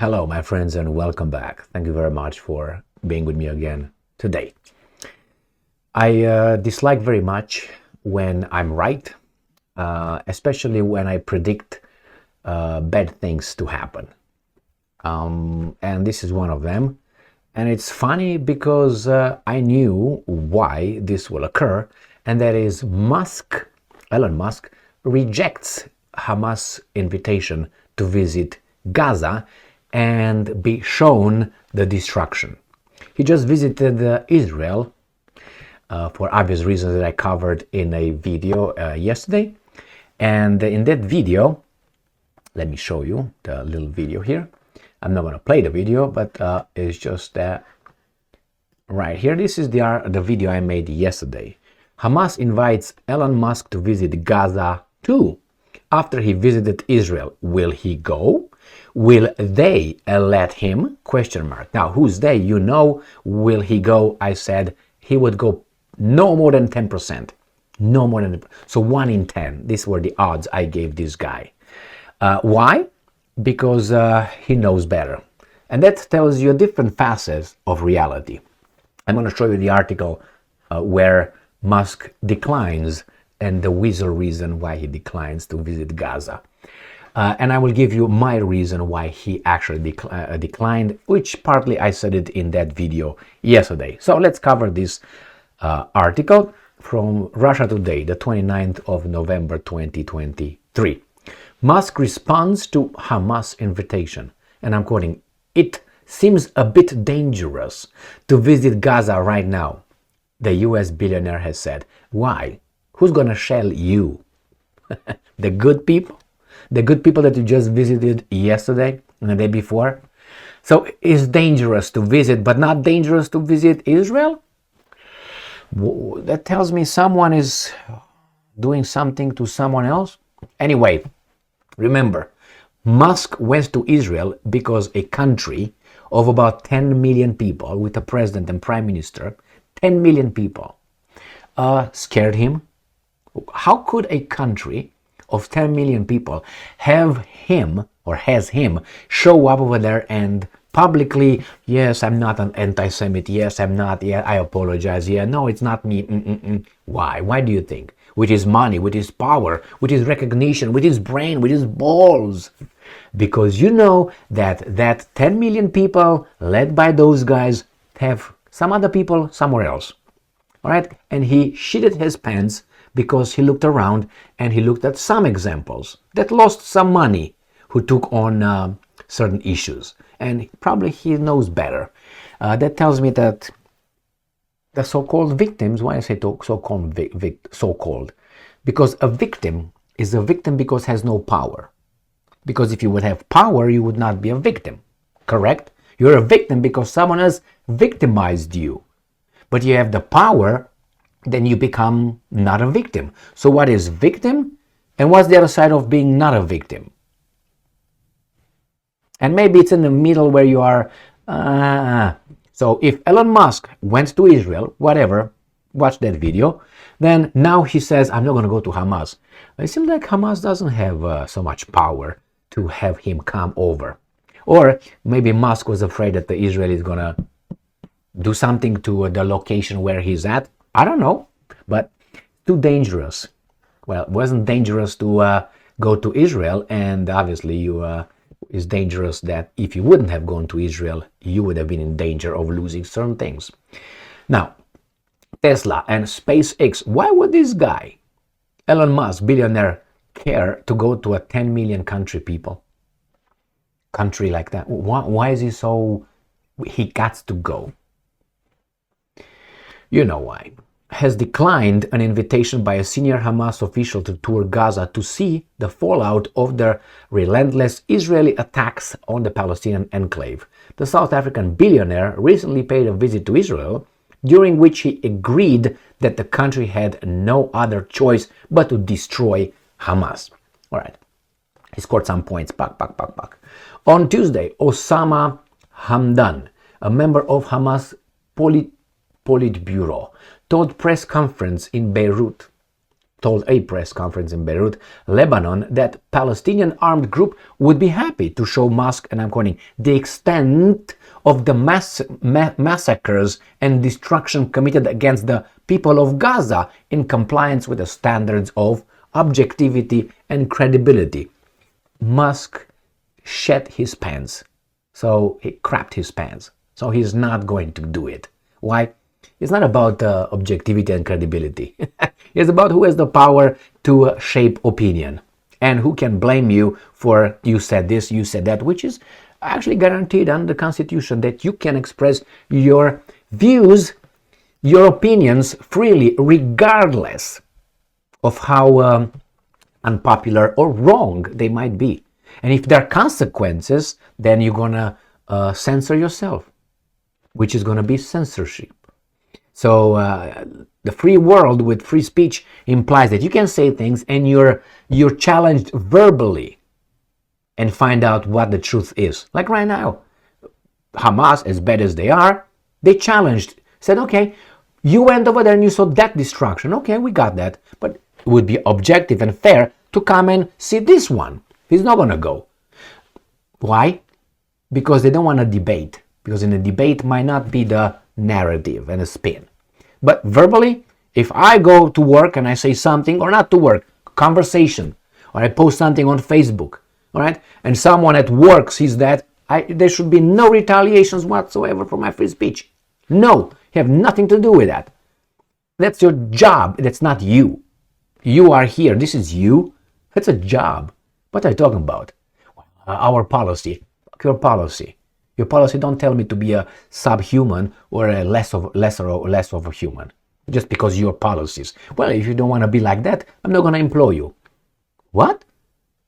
Hello, my friends, and welcome back. Thank you very much for being with me again today. I dislike very much when I'm right, especially when I predict bad things to happen. And this is one of them. And it's funny because I knew why this will occur, and that is Elon Musk rejects Hamas' invitation to visit Gaza and be shown the destruction. He just visited Israel for obvious reasons that I covered in a video yesterday. And in that video, let me show you the little video here. I'm not going to play the video, but it's just right here. This is the video I made yesterday. Hamas invites Elon Musk to visit Gaza too. After he visited Israel, will he go? Will they let him? Question mark. Now, who's they? You know, will he go? I said he would go no more than 10%. No more than, so 1 in 10. These were the odds I gave this guy. Why? Because he knows better. And that tells you different facets of reality. I'm going to show you the article where Musk declines and the weasel reason why he declines to visit Gaza. And I will give you my reason why he actually declined, which partly I said it in that video yesterday. So let's cover this article from Russia Today, the 29th of November 2023. Musk responds to Hamas invitation, and I'm quoting, "It seems a bit dangerous to visit Gaza right now," the US billionaire has said. Why? Who's gonna shell you? The good people? The good people that you just visited yesterday and the day before? So it's dangerous to visit, but not dangerous to visit Israel? That tells me someone is doing something to someone else. Anyway, remember, Musk went to Israel because a country of about 10 million people, with a president and prime minister, 10 million people, scared him. How could a country of 10 million people have him, or has him, show up over there and publicly, yes, I'm not an anti-Semite, yes, I'm not, yeah, I apologize, yeah, no, it's not me, Why? Why do you think? With his money, with his power, with his recognition, with his brain, with his balls. Because you know that 10 million people, led by those guys, have some other people somewhere else. All right? And he shitted his pants because he looked around and he looked at some examples that lost some money, who took on certain issues. And probably he knows better. That tells me that the so-called victims, why I say so-called? Because a victim is a victim because has no power. Because if you would have power, you would not be a victim. Correct? You're a victim because someone else victimized you. But you have the power, then you become not a victim. So what is victim? And what's the other side of being not a victim? And maybe it's in the middle where you are. So if Elon Musk went to Israel, whatever, watch that video, then now he says, I'm not going to go to Hamas. It seems like Hamas doesn't have so much power to have him come over. Or maybe Musk was afraid that the Israel is going to do something to the location where he's at. I don't know, but too dangerous. Well, it wasn't dangerous to go to Israel, and obviously it's dangerous that if you wouldn't have gone to Israel, you would have been in danger of losing certain things. Now, Tesla and SpaceX, why would this guy, Elon Musk, billionaire, care to go to a 10 million country like that? Why is he so, he got to go? You know why. Has declined an invitation by a senior Hamas official to tour Gaza to see the fallout of their relentless Israeli attacks on the Palestinian enclave. The South African billionaire recently paid a visit to Israel, during which he agreed that the country had no other choice but to destroy Hamas. All right. He scored some points. On Tuesday, Osama Hamdan, a member of Hamas Politburo, told press conference in Beirut told a press conference in Beirut, Lebanon, that Palestinian armed group would be happy to show Musk, and I'm quoting, the extent of the massacres and destruction committed against the people of Gaza in compliance with the standards of objectivity and credibility. Musk shat his pants. So he crapped his pants. So he's not going to do it. Why? It's not about objectivity and credibility. It's about who has the power to shape opinion and who can blame you for you said this, you said that, which is actually guaranteed under the Constitution, that you can express your views, your opinions freely, regardless of how unpopular or wrong they might be. And if there are consequences, then you're gonna censor yourself, which is gonna be censorship. So the free world with free speech implies that you can say things and you're challenged verbally and find out what the truth is. Like right now, Hamas, as bad as they are, they challenged, said, okay, you went over there and you saw that destruction. Okay, we got that. But it would be objective and fair to come and see this one. He's not going to go. Why? Because they don't want to debate. Because in a debate might not be the narrative and a spin. But verbally, if I go to work and I say something, or not to work, conversation, or I post something on Facebook, all right, and someone at work sees that, there should be no retaliations whatsoever for my free speech. No, you have nothing to do with that. That's your job. That's not you. You are here. This is you. That's a job. What are you talking about? Our policy. Your policy. Your policy don't tell me to be a subhuman or a less of a human. Just because your policies. Well, if you don't want to be like that, I'm not going to employ you. What?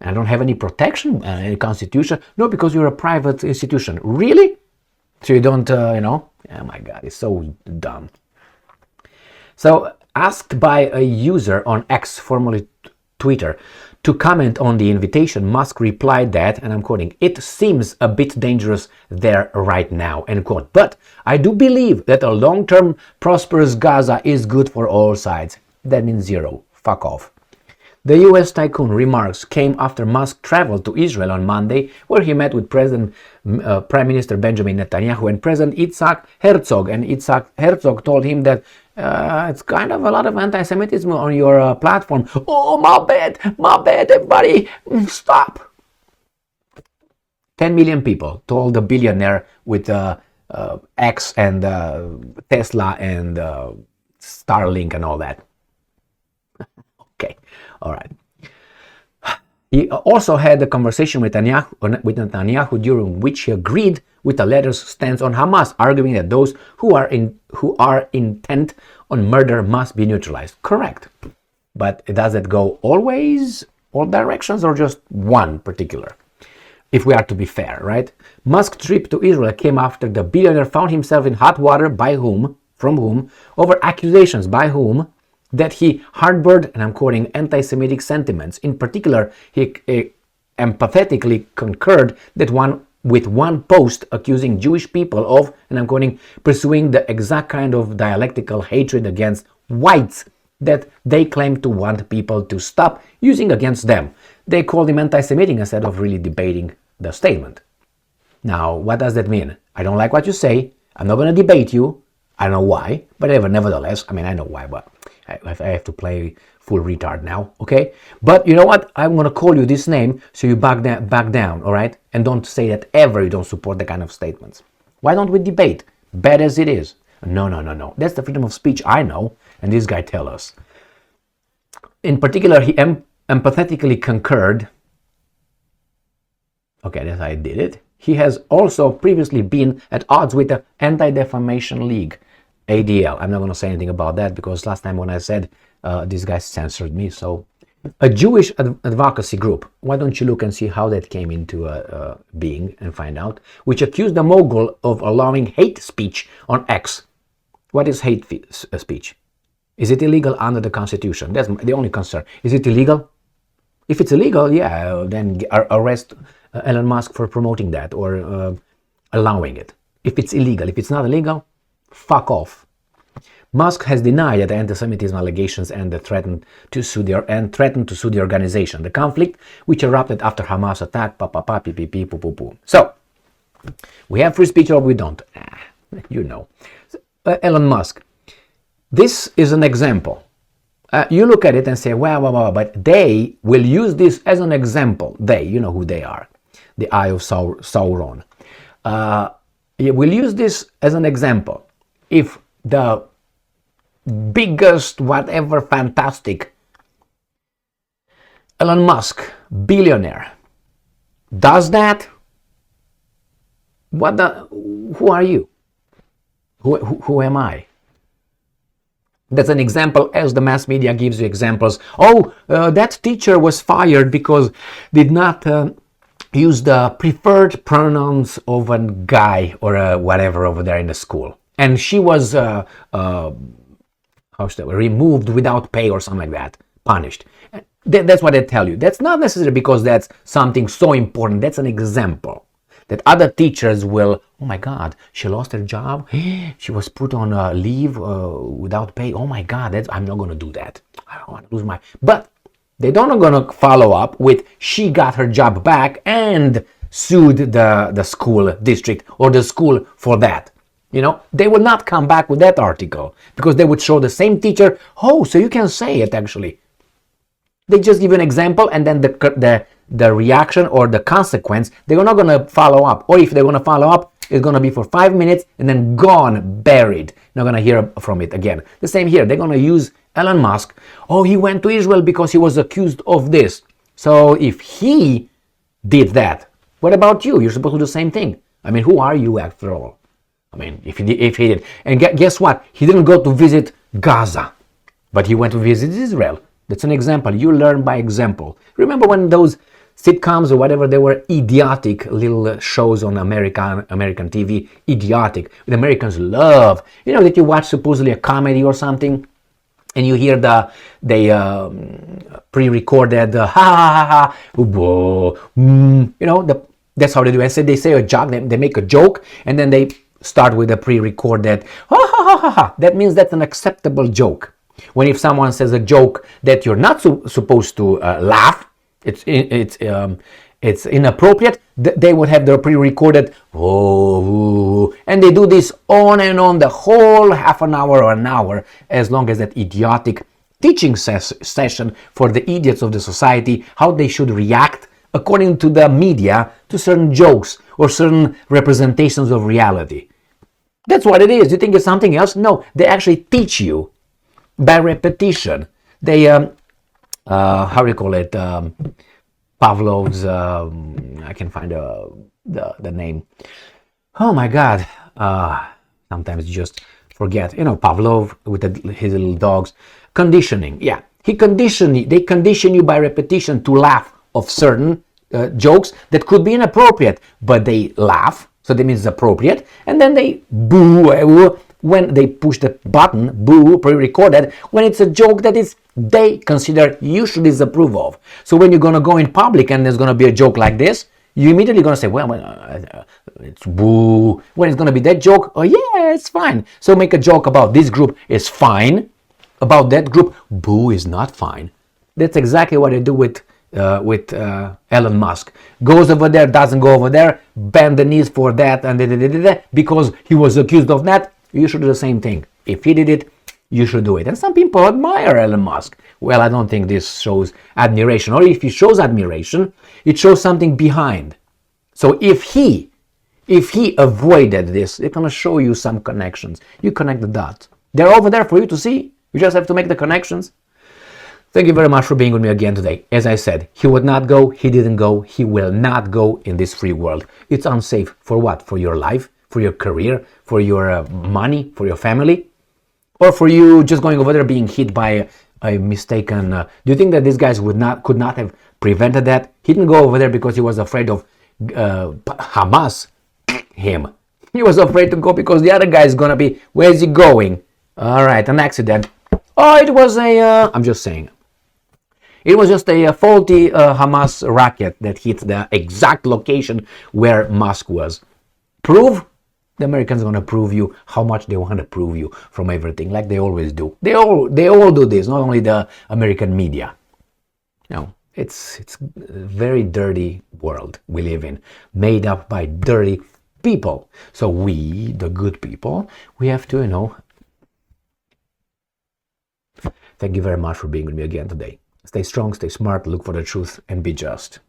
I don't have any protection, any constitution? No, because you're a private institution. Really? So you don't, Oh my God, it's so dumb. So, asked by a user on X, formerly Twitter, to comment on the invitation, Musk replied that, and I'm quoting, "It seems a bit dangerous there right now," end quote. "But I do believe that a long-term prosperous Gaza is good for all sides." That means zero. Fuck off. The US tycoon remarks came after Musk traveled to Israel on Monday, where he met with Prime Minister Benjamin Netanyahu and President Yitzhak Herzog. And Yitzhak Herzog told him that it's kind of a lot of anti-Semitism on your platform. Oh, my bad, everybody, stop. 10 million people told the billionaire with X and Tesla and Starlink and all that. Okay, all right. He also had a conversation with Netanyahu during which he agreed with the latter's stance on Hamas, arguing that those who are intent on murder must be neutralized. Correct. But does it go always, all directions, or just one particular? If we are to be fair, right? Musk's trip to Israel came after the billionaire found himself in hot water from whom, over accusations by whom, that he harbored, and I'm quoting, anti-Semitic sentiments. In particular, he empathetically concurred with one post accusing Jewish people of, and I'm quoting, pursuing the exact kind of dialectical hatred against whites that they claim to want people to stop using against them. They called him anti-Semitic instead of really debating the statement. Now, what does that mean? I don't like what you say. I'm not going to debate you. I don't know why, but nevertheless, I mean, I know why, but I have to play full retard now, okay? But you know what? I'm going to call you this name so you back down, all right? And don't say that ever you don't support the kind of statements. Why don't we debate? Bad as it is. No. That's the freedom of speech I know, and this guy tell us. In particular, he empathetically concurred. Okay, that's how I did it. He has also previously been at odds with the Anti-Defamation League, ADL. I'm not going to say anything about that because last time when I said these guys censored me. So a Jewish advocacy group, why don't you look and see how that came into being and find out, which accused the mogul of allowing hate speech on X. What is hate speech? Is it illegal under the Constitution? That's the only concern. Is it illegal? If it's illegal, yeah, then arrest Elon Musk for promoting that or allowing it. If it's illegal. If it's not illegal, fuck off. Musk has denied that anti-Semitism allegations and threatened to sue the organization. The conflict, which erupted after Hamas attack, So, we have free speech or we don't. Elon Musk. This is an example. You look at it and say, wow, but they will use this as an example. They, you know who they are. The Eye of Sauron. We'll use this as an example. If the biggest, whatever, fantastic Elon Musk, billionaire, does that, who are you? Who am I? That's an example, as the mass media gives you examples. That teacher was fired because did not use the preferred pronouns of a guy or whatever over there in the school. And she was removed without pay or something like that, punished. That's what they tell you. That's not necessarily because that's something so important. That's an example that other teachers will, oh my God, she lost her job. She was put on leave without pay. Oh my God, I'm not going to do that. I don't want to lose But they don't going to follow up with she got her job back and sued the school district or the school for that. They will not come back with that article because they would show the same teacher, so you can say it actually. They just give an example and then the reaction or the consequence, they're not going to follow up. Or if they're going to follow up, it's going to be for 5 minutes and then gone, buried. Not going to hear from it again. The same here. They're going to use Elon Musk. He went to Israel because he was accused of this. So if he did that, what about you? You're supposed to do the same thing. Who are you after all? If he did. And guess what? He didn't go to visit Gaza, but he went to visit Israel. That's an example. You learn by example. Remember when those sitcoms or whatever, they were idiotic little shows on American TV, idiotic. The Americans love, that you watch supposedly a comedy or something, and you hear they pre-recorded that's how they do it. They say a joke, they make a joke, and then they start with a pre-recorded That means that's an acceptable joke. When if someone says a joke that you're not supposed to laugh, it's inappropriate, they would have their pre-recorded and they do this on and on the whole half an hour or an hour, as long as that idiotic teaching session for the idiots of the society, how they should react according to the media to certain jokes or certain representations of reality. That's what it is. You think it's something else? No, they actually teach you by repetition. They how do you call it, Pavlov's, I can find the name. Oh my God, sometimes you just forget. Pavlov with his little dogs. Conditioning, yeah. They condition you by repetition to laugh of certain jokes that could be inappropriate, but they laugh, so that means it's appropriate, and then they boo when they push the button, boo, pre-recorded, when it's a joke that they consider you should disapprove of. So when you're going to go in public and there's going to be a joke like this, you're immediately going to say, well, it's boo. When it's going to be that joke, yeah, it's fine. So make a joke about this group is fine. About that group, boo is not fine. That's exactly what I do with Elon Musk. Goes over there, doesn't go over there, bend the knees for that, and because he was accused of that, you should do the same thing. If he did it, you should do it. And some people admire Elon Musk. Well, I don't think this shows admiration. Or if he shows admiration, it shows something behind. So if he avoided this, it's going to show you some connections. You connect the dots. They're over there for you to see. You just have to make the connections. Thank you very much for being with me again today. As I said, he would not go, he didn't go, he will not go in this free world. It's unsafe for what? For your life, for your career, for your money, for your family, or for you just going over there being hit by a mistaken... do you think that these guys could not have prevented that? He didn't go over there because he was afraid of Hamas, him. He was afraid to go because the other guy is going to be, where is he going? All right, an accident. It was I'm just saying. It was just a faulty Hamas rocket that hit the exact location where Musk was. Proof? The Americans are going to prove you how much they want to prove you from everything, like they always do. They all do this, not only the American media. It's a very dirty world we live in, made up by dirty people. So we, the good people, we have to, Thank you very much for being with me again today. Stay strong, stay smart, look for the truth, and be just.